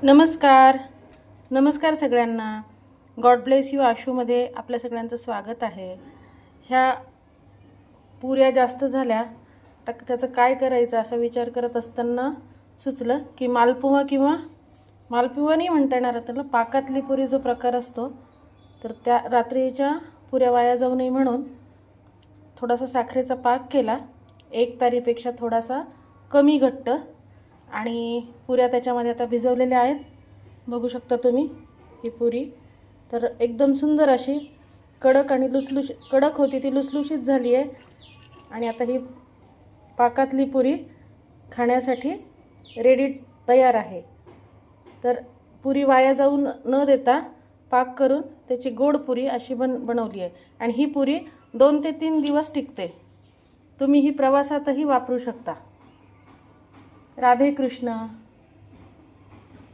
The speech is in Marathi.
नमस्कार नमस्कार सगळ्यांना. गॉड ब्लेस यू आशूमध्ये आपल्या सगळ्यांचं स्वागत आहे. ह्या पुऱ्या जास्त झाल्या, तर त्याचं काय करायचं असा विचार करत असताना सुचलं की मालपुवा नाही म्हणता येणार त्याला, पाकातली पुरी जो प्रकार असतो, तर त्या रात्रीच्या पुऱ्या वाया जाऊ नये म्हणून थोडासा साखरेचा पाक केला, एक तारीपेक्षा थोडासा कमी घट्ट, आणि पुऱ्या त्याच्यामध्ये आता भिजवलेल्या आहेत. बघू शकता तुम्ही ही पुरी. तर एकदम सुंदर अशी कडक आणि कडक होती ती लुसलुशीत झाली आहे. आणि आता ही पाकातली पुरी खाण्यासाठी रेडी तयार आहे. तर पुरी वाया जाऊ न देता पाक करून त्याची गोड पुरी अशी बनवली आहे. आणि ही पुरी 2 ते 3 दिवस टिकते. तुम्ही ही प्रवासातही वापरू शकता. राधे कृष्ण.